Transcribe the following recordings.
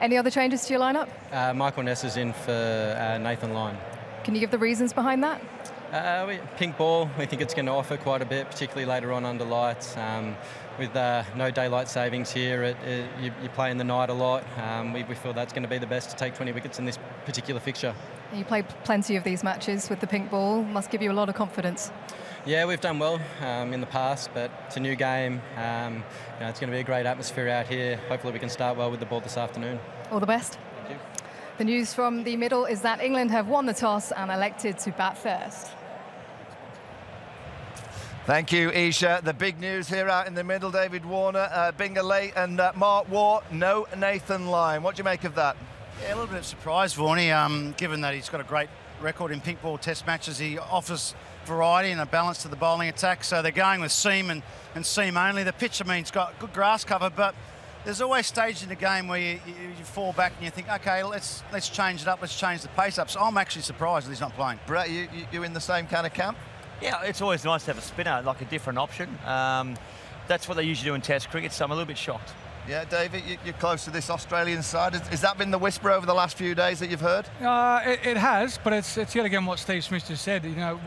Any other changes to your lineup? Michael Ness is in for Nathan Lyon. Can you give the reasons behind that? Pink ball, we think it's going to offer quite a bit, particularly later on under lights. With no daylight savings here, you play in the night a lot. We feel that's going to be the best to take 20 wickets in this particular fixture. You played plenty of these matches with the pink ball. Must give you a lot of confidence. Yeah, we've done well in the past, but it's a new game. It's going to be a great atmosphere out here. Hopefully we can start well with the ball this afternoon. All the best. Thank you. The news from the middle is that England have won the toss and elected to bat first. Thank you, Isha. The big news here out in the middle, David Warner, Bingalay and Mark Waugh, no Nathan Lyon. What do you make of that? Yeah, a little bit of surprise, Vaughany, given that he's got a great record in pink ball test matches. He offers variety and a balance to the bowling attack, so they're going with seam and seam only. The pitch, I mean, it's got good grass cover, but there's always stages in the game where you fall back and you think, OK, let's change it up, let's change the pace up. So I'm actually surprised that he's not playing. Brett, you in the same kind of camp? Yeah, it's always nice to have a spinner, like a different option. That's what they usually do in Test cricket, so I'm a little bit shocked. Yeah, David, you're close to this Australian side. Has that been the whisper over the last few days that you've heard? It has, but it's yet again what Steve Smith just said. You know,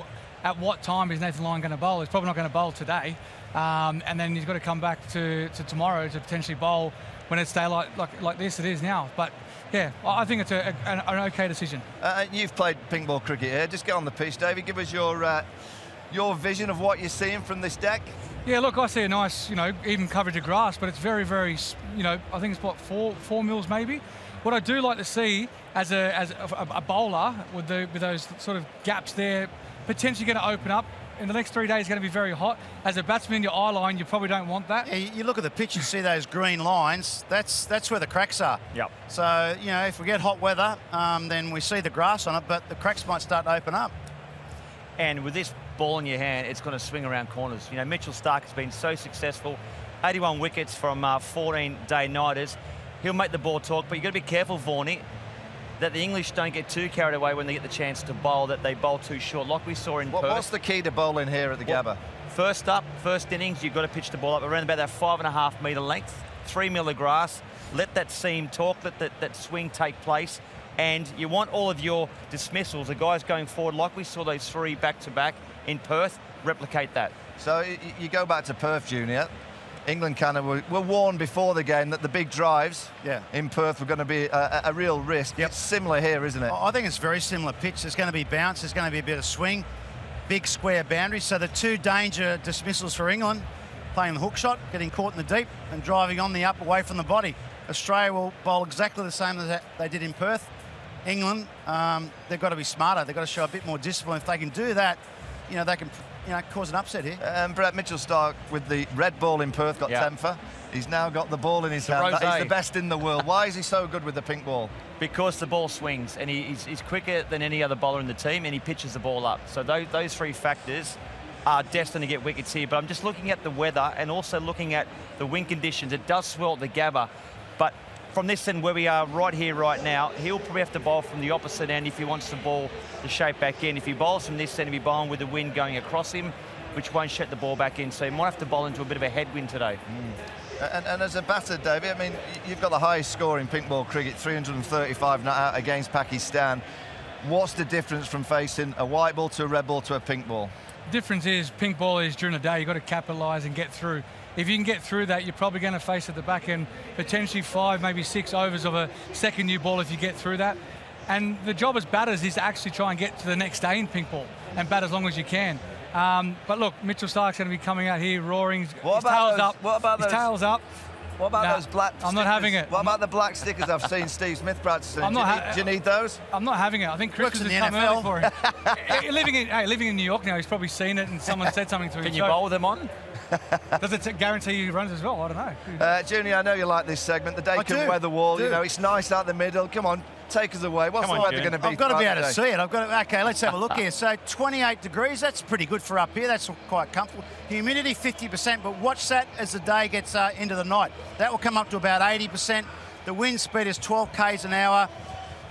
at what time is Nathan Lyon going to bowl? He's probably not going to bowl today, and then he's got to come back to tomorrow to potentially bowl when it's daylight like this it is now. But yeah, I think it's an okay decision. You've played pink ball cricket here. Just get on the pitch, David. Give us your vision of what you're seeing from this deck. Yeah, look, I see a nice, even coverage of grass, but it's very, very, I think it's what, four mils maybe. What I do like to see as a bowler with those sort of gaps there, potentially going to open up. In the next 3 days, it's going to be very hot. As a batsman in your eye line, you probably don't want that. Yeah, you look at the pitch and see those green lines. That's where the cracks are. Yep. So, if we get hot weather, then we see the grass on it, but the cracks might start to open up. And with this ball in your hand, it's going to swing around corners. Mitchell Starc has been so successful. 81 wickets from 14 day-nighters. He'll make the ball talk, but you've got to be careful, Vaughany, that the English don't get too carried away when they get the chance to bowl, that they bowl too short, like we saw in Perth. What's the key to bowling here at the Gabba? First innings, you've got to pitch the ball up around about that 5.5 metre length, 3 mil of grass, let that seam talk, let that swing take place, and you want all of your dismissals, the guys going forward, like we saw those 3 back-to-back in Perth, replicate that. So you go back to Perth, Junior. England kind of were warned before the game that the big drives in Perth were going to be a real risk. Yep. It's similar here, isn't it? I think it's very similar pitch. There's going to be bounce, there's going to be a bit of swing, big square boundaries. So the 2 danger dismissals for England, playing the hook shot, getting caught in the deep and driving on the up away from the body. Australia will bowl exactly the same as they did in Perth. England, they've got to be smarter. They've got to show a bit more discipline. If they can do that, they can cause an upset here. Brett, Mitchell Starc with the red ball in Perth got temper. He's now got the ball in his hand. He's the best in the world. Why is he so good with the pink ball? Because the ball swings, and he's quicker than any other bowler in the team, and he pitches the ball up. So those 3 factors are destined to get wickets here. But I'm just looking at the weather and also looking at the wind conditions. It does swell at the Gabba, but from this end where we are right here, right now, he'll probably have to bowl from the opposite end if he wants the ball to shape back in. If he bowls from this end, he'll be bowling with the wind going across him, which won't shape the ball back in. So he might have to bowl into a bit of a headwind today. And as a batter, David, I mean, you've got the highest score in pink ball cricket, 335 not out against Pakistan. What's the difference from facing a white ball to a red ball to a pink ball? The difference is pink ball is during the day, you've got to capitalise and get through. If you can get through that, you're probably going to face at the back end potentially 5, maybe 6 overs of a second new ball if you get through that. And the job as batters is to actually try and get to the next day in pink ball and bat as long as you can. But look, Mitchell Starc's going to be coming out here roaring. His tail's up. His tail's up. What about those black stickers? I'm not having it. What about the black stickers I've seen Steve Smith practicing? Do you need those? I'm not having it. I think Chris has come early for him. living in New York now, he's probably seen it and someone said something to him. Can you bowl them on? Does it guarantee he runs as well? I don't know. Junior, I know you like this segment. The day can weather wall. It's nice out the middle. Come on, take us away. What's the weather going to be? I've got to be able to see it. Okay, let's have a look here. So 28 degrees, that's pretty good for up here. That's quite comfortable. Humidity 50%, but watch that as the day gets into the night. That will come up to about 80%. The wind speed is 12 k's an hour.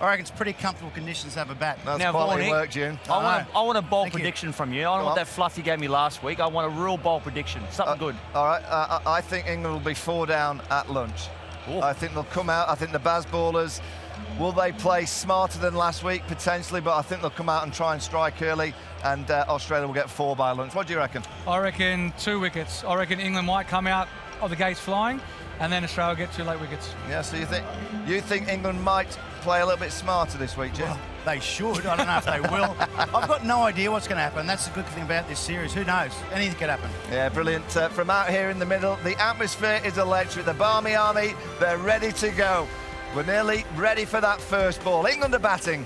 I reckon it's pretty comfortable conditions to have a bat. That's quality work, June. I want a bold prediction from you. I don't want that fluff you gave me last week. I want a real bold prediction, something good. All right, I think England will be 4 down at lunch. Ooh. I think they'll come out. I think the Baz ballers, will they play smarter than last week? Potentially, but I think they'll come out and try and strike early, and Australia will get 4 by lunch. What do you reckon? I reckon 2 wickets. I reckon England might come out of the gates flying, and then Australia will get 2 late wickets. Yeah, so you think England might play a little bit smarter this week, Jim? Well, they should. I don't know if they will. I've got no idea what's going to happen. That's the good thing about this series. Who knows? Anything could happen. Yeah, brilliant. From out here in the middle, the atmosphere is electric. The Barmy Army, they're ready to go. We're nearly ready for that first ball. England are batting.